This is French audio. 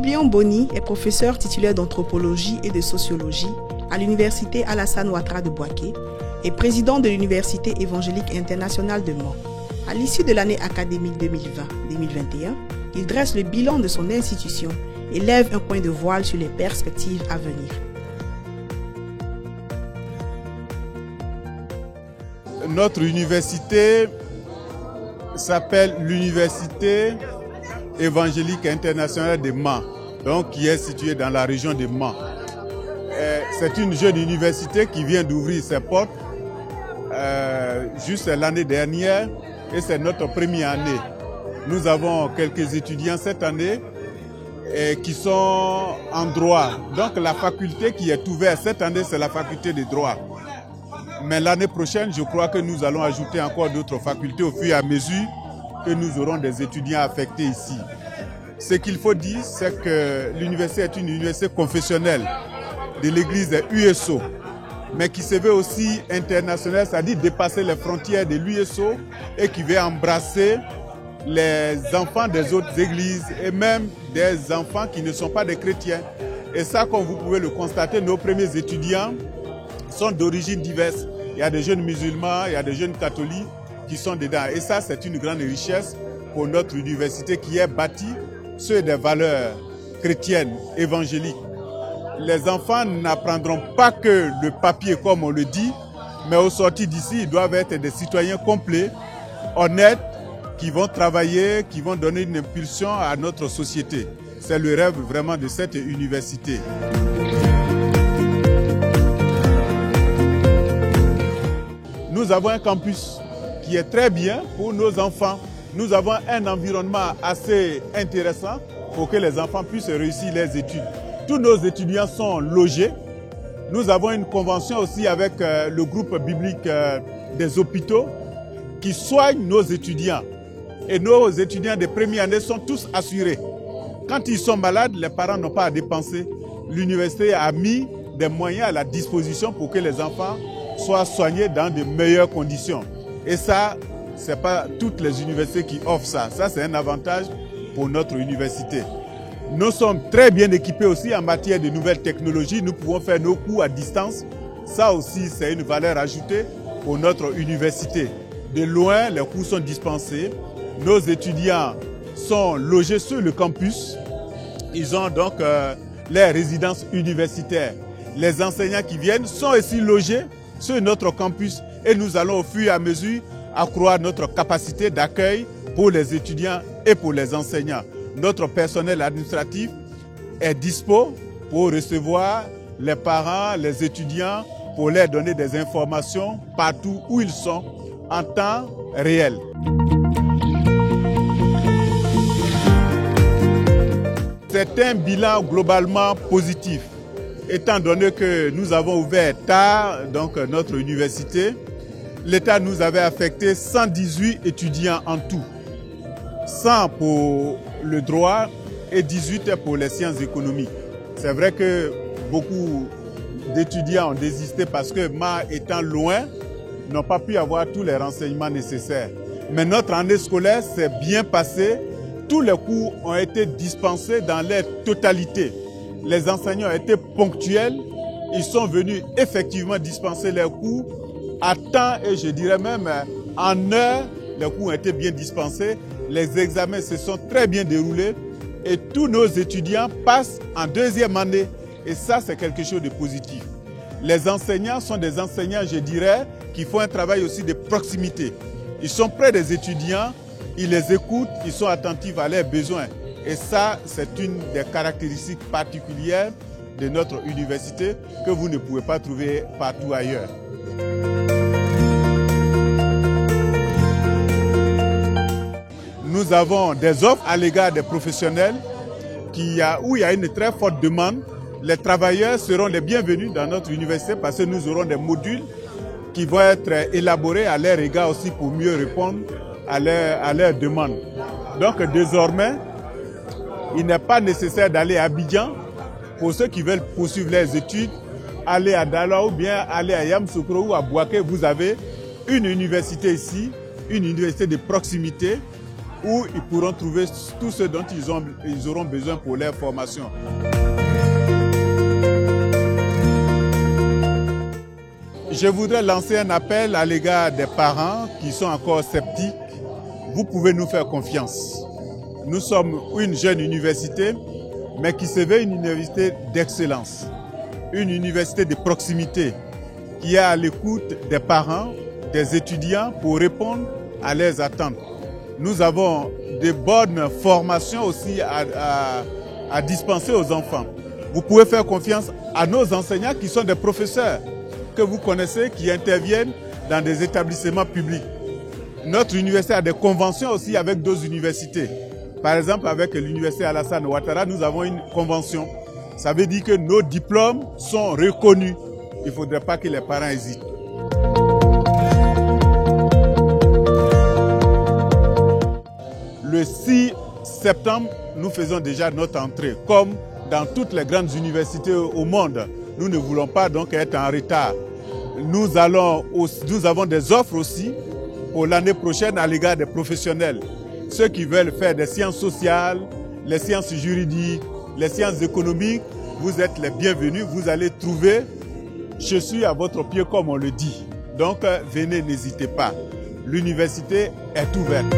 Biblion Boni est professeur titulaire d'anthropologie et de sociologie à l'université Alassane Ouattara de Bouaké et président de l'Université évangélique internationale de Mans. À l'issue de l'année académique 2020-2021, il dresse le bilan de son institution et lève un point de voile sur les perspectives à venir. Notre université s'appelle l'Université évangélique internationale de Mans, donc qui est située dans la région de Mans. C'est une jeune université qui vient d'ouvrir ses portes juste l'année dernière et c'est notre première année. Nous avons quelques étudiants cette année qui sont en droit. Donc la faculté qui est ouverte cette année, c'est la faculté de droit. Mais l'année prochaine, je crois que nous allons ajouter encore d'autres facultés au fur et à mesure que nous aurons des étudiants affectés ici. Ce qu'il faut dire, c'est que l'université est une université confessionnelle de l'église USO, mais qui se veut aussi internationale, c'est-à-dire dépasser les frontières de l'USO et qui veut embrasser les enfants des autres églises et même des enfants qui ne sont pas des chrétiens. Et ça, comme vous pouvez le constater, nos premiers étudiants sont d'origines diverses. Il y a des jeunes musulmans, il y a des jeunes catholiques qui sont dedans. Et ça, c'est une grande richesse pour notre université qui est bâtie sur des valeurs chrétiennes, évangéliques. Les enfants n'apprendront pas que le papier, comme on le dit, mais au sortir d'ici, ils doivent être des citoyens complets, honnêtes, qui vont travailler, qui vont donner une impulsion à notre société. C'est le rêve vraiment de cette université. Nous avons un campus qui est très bien pour nos enfants. Nous avons un environnement assez intéressant pour que les enfants puissent réussir leurs études. Tous nos étudiants sont logés. Nous avons une convention aussi avec le groupe biblique des hôpitaux qui soigne nos étudiants. Et nos étudiants de première année sont tous assurés. Quand ils sont malades, les parents n'ont pas à dépenser. L'université a mis des moyens à la disposition pour que les enfants soient soignés dans de meilleures conditions. Et ça, ce n'est pas toutes les universités qui offrent ça. Ça, c'est un avantage pour notre université. Nous sommes très bien équipés aussi en matière de nouvelles technologies. Nous pouvons faire nos cours à distance. Ça aussi, c'est une valeur ajoutée pour notre université. De loin, les cours sont dispensés. Nos étudiants sont logés sur le campus. Ils ont donc les résidences universitaires. Les enseignants qui viennent sont aussi logés sur notre campus et nous allons au fur et à mesure accroître notre capacité d'accueil pour les étudiants et pour les enseignants. Notre personnel administratif est dispo pour recevoir les parents, les étudiants, pour leur donner des informations partout où ils sont en temps réel. C'est un bilan globalement positif. Étant donné que nous avons ouvert tard donc, notre université, l'État nous avait affecté 118 étudiants en tout. 100 pour le droit et 18 pour les sciences économiques. C'est vrai que beaucoup d'étudiants ont désisté parce que Mans étant loin, n'ont pas pu avoir tous les renseignements nécessaires. Mais notre année scolaire s'est bien passée. Tous les cours ont été dispensés dans leur totalité. Les enseignants ont été ponctuels, ils sont venus effectivement dispenser leurs cours à temps et je dirais même en heure, les cours ont été bien dispensés, les examens se sont très bien déroulés et tous nos étudiants passent en deuxième année et ça c'est quelque chose de positif. Les enseignants sont des enseignants, je dirais, qui font un travail aussi de proximité. Ils sont près des étudiants, ils les écoutent, ils sont attentifs à leurs besoins. Et ça, c'est une des caractéristiques particulières de notre université que vous ne pouvez pas trouver partout ailleurs. Nous avons des offres à l'égard des professionnels où il y a une très forte demande. Les travailleurs seront les bienvenus dans notre université parce que nous aurons des modules qui vont être élaborés à leur égard aussi pour mieux répondre à leurs demandes. Donc désormais, il n'est pas nécessaire d'aller à Abidjan. Pour ceux qui veulent poursuivre leurs études, aller à Dala ou bien aller à Yamoussoukro ou à Bouaké, vous avez une université ici, une université de proximité où ils pourront trouver tout ce dont ils auront besoin pour leur formation. Je voudrais lancer un appel à l'égard des parents qui sont encore sceptiques. Vous pouvez nous faire confiance. Nous sommes une jeune université, mais qui se veut une université d'excellence, une université de proximité, qui est à l'écoute des parents, des étudiants pour répondre à leurs attentes. Nous avons de bonnes formations aussi à dispenser aux enfants. Vous pouvez faire confiance à nos enseignants qui sont des professeurs que vous connaissez, qui interviennent dans des établissements publics. Notre université a des conventions aussi avec d'autres universités. Par exemple, avec l'université Alassane Ouattara, nous avons une convention. Ça veut dire que nos diplômes sont reconnus. Il ne faudrait pas que les parents hésitent. Le 6 septembre, nous faisons déjà notre entrée. Comme dans toutes les grandes universités au monde, nous ne voulons pas donc être en retard. Nous avons des offres aussi pour l'année prochaine à l'égard des professionnels. Ceux qui veulent faire des sciences sociales, les sciences juridiques, les sciences économiques, vous êtes les bienvenus. Vous allez trouver, je suis à votre pied comme on le dit. Donc venez, n'hésitez pas. L'université est ouverte.